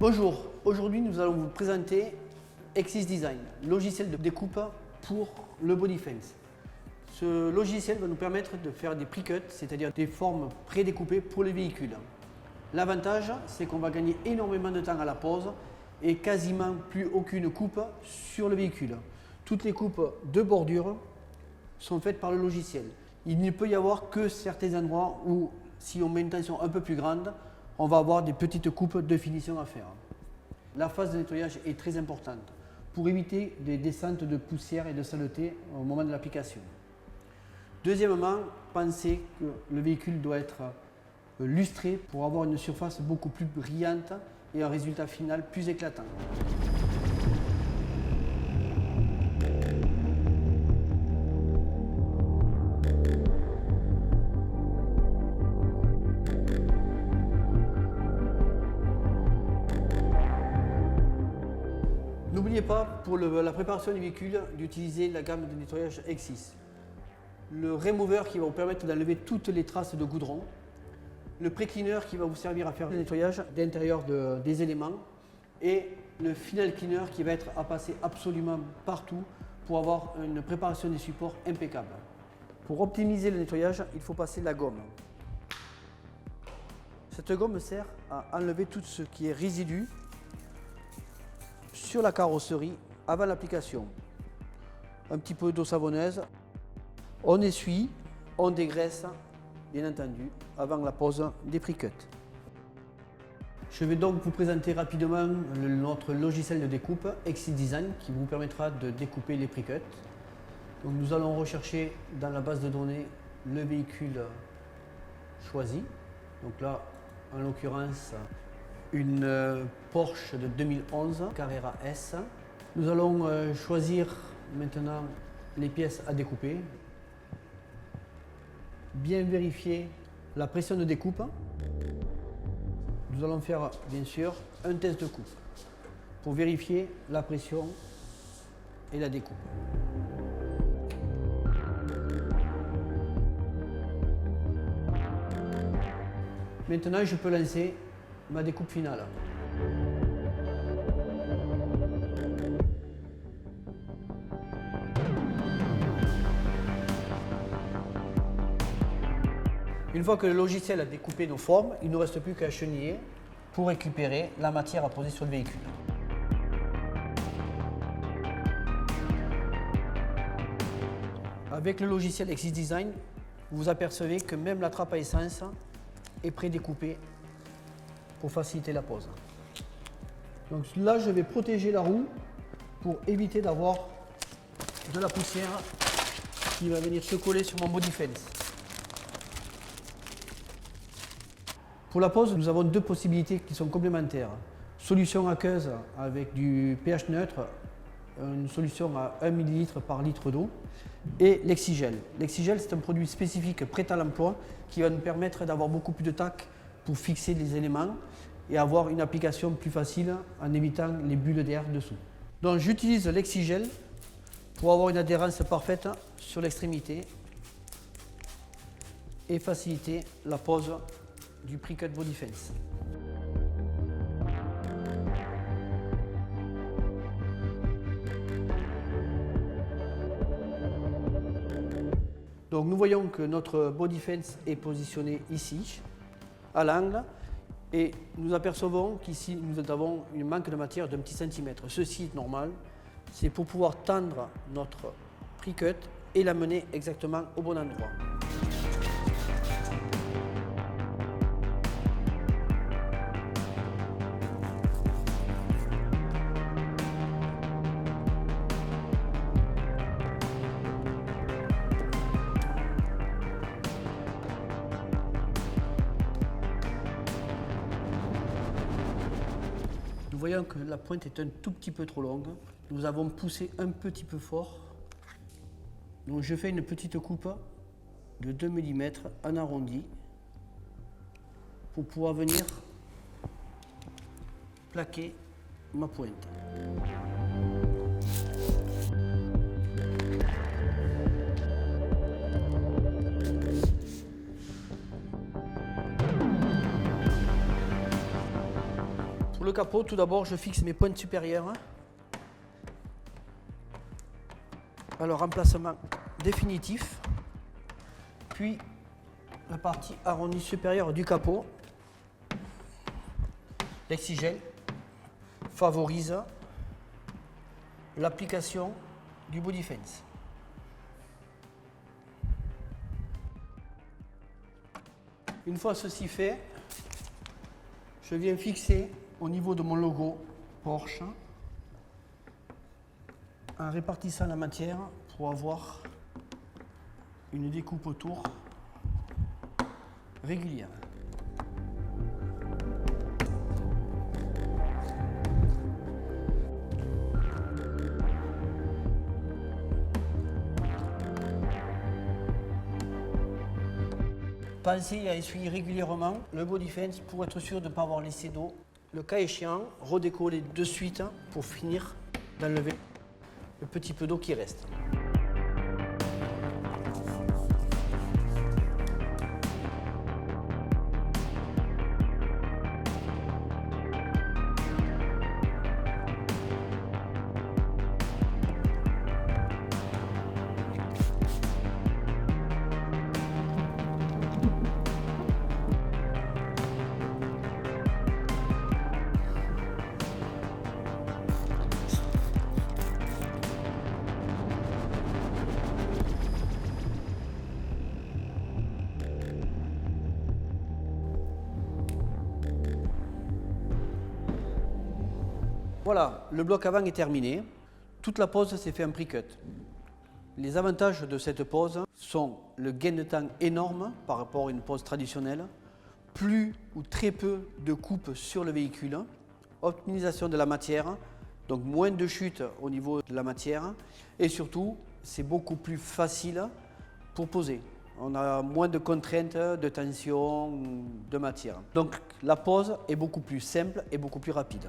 Bonjour, aujourd'hui nous allons vous présenter Exis Design, logiciel de découpe pour le body fence. Ce logiciel va nous permettre de faire des pre-cuts, c'est-à-dire des formes pré-découpées pour les véhicules. L'avantage, c'est qu'on va gagner énormément de temps à la pose et quasiment plus aucune coupe sur le véhicule. Toutes les coupes de bordure sont faites par le logiciel. Il ne peut y avoir que certains endroits où, si on met une tension un peu plus grande, on va avoir des petites coupes de finition à faire. La phase de nettoyage est très importante pour éviter des descentes de poussière et de saleté au moment de l'application. Deuxièmement, pensez que le véhicule doit être lustré pour avoir une surface beaucoup plus brillante et un résultat final plus éclatant. N'oubliez pas, pour la préparation du véhicule, d'utiliser la gamme de nettoyage Exis. Le remover qui va vous permettre d'enlever toutes les traces de goudron. Le pré-cleaner qui va vous servir à faire le nettoyage d'intérieur des éléments. Et le final cleaner qui va être à passer absolument partout pour avoir une préparation des supports impeccable. Pour optimiser le nettoyage, il faut passer la gomme. Cette gomme sert à enlever tout ce qui est résidu sur la carrosserie avant l'application. Un petit peu d'eau savonneuse, on essuie, on dégraisse, bien entendu, avant la pose des pre-cuts. Je vais donc vous présenter rapidement notre logiciel de découpe Exis Design qui vous permettra de découper les pre-cuts. Donc nous allons rechercher dans la base de données le véhicule choisi. Donc là, en l'occurrence, une Porsche de 2011 Carrera S. Nous allons choisir maintenant les pièces à découper. Bien vérifier la pression de découpe. Nous allons faire bien sûr un test de coupe pour vérifier la pression et la découpe. Maintenant, je peux lancer ma découpe finale. Une fois que le logiciel a découpé nos formes, il ne nous reste plus qu'à cheniller pour récupérer la matière à poser sur le véhicule. Avec le logiciel Exis Design, vous vous apercevez que même la trappe à essence est pré-découpée pour faciliter la pose. Donc là, je vais protéger la roue pour éviter d'avoir de la poussière qui va venir se coller sur mon body fence. Pour la pose, nous avons deux possibilités qui sont complémentaires. Solution aqueuse avec du pH neutre, une solution à 1 ml par litre d'eau, et l'Exigel. L'Exigel, c'est un produit spécifique prêt à l'emploi qui va nous permettre d'avoir beaucoup plus de tac pour fixer les éléments et avoir une application plus facile en évitant les bulles d'air dessous. Donc j'utilise l'Exigel pour avoir une adhérence parfaite sur l'extrémité et faciliter la pose du pre-cut body fence. Donc nous voyons que notre body fence est positionné ici, à l'angle, et nous apercevons qu'ici nous avons un manque de matière d'un petit centimètre. Ceci est normal, c'est pour pouvoir tendre notre pre-cut et l'amener exactement au bon endroit. Nous voyons que la pointe est un tout petit peu trop longue. Nous avons poussé un petit peu fort. Donc je fais une petite coupe de 2 mm en arrondi pour pouvoir venir plaquer ma pointe. Pour le capot, tout d'abord, je fixe mes pointes supérieures à leur emplacement définitif, puis la partie arrondie supérieure du capot. L'exigel favorise l'application du body fence. Une fois ceci fait, je viens fixer au niveau de mon logo Porsche en répartissant la matière pour avoir une découpe autour régulière. Pensez à essuyer régulièrement le body fence pour être sûr de ne pas avoir laissé d'eau. Le cas échéant, redécoller de suite pour finir d'enlever le petit peu d'eau qui reste. Voilà, le bloc avant est terminé. Toute la pose s'est fait en pre-cut. Les avantages de cette pose sont le gain de temps énorme par rapport à une pose traditionnelle, plus ou très peu de coupe sur le véhicule, optimisation de la matière, donc moins de chute au niveau de la matière, et surtout, c'est beaucoup plus facile pour poser. On a moins de contraintes, de tension, de matière. Donc la pose est beaucoup plus simple et beaucoup plus rapide.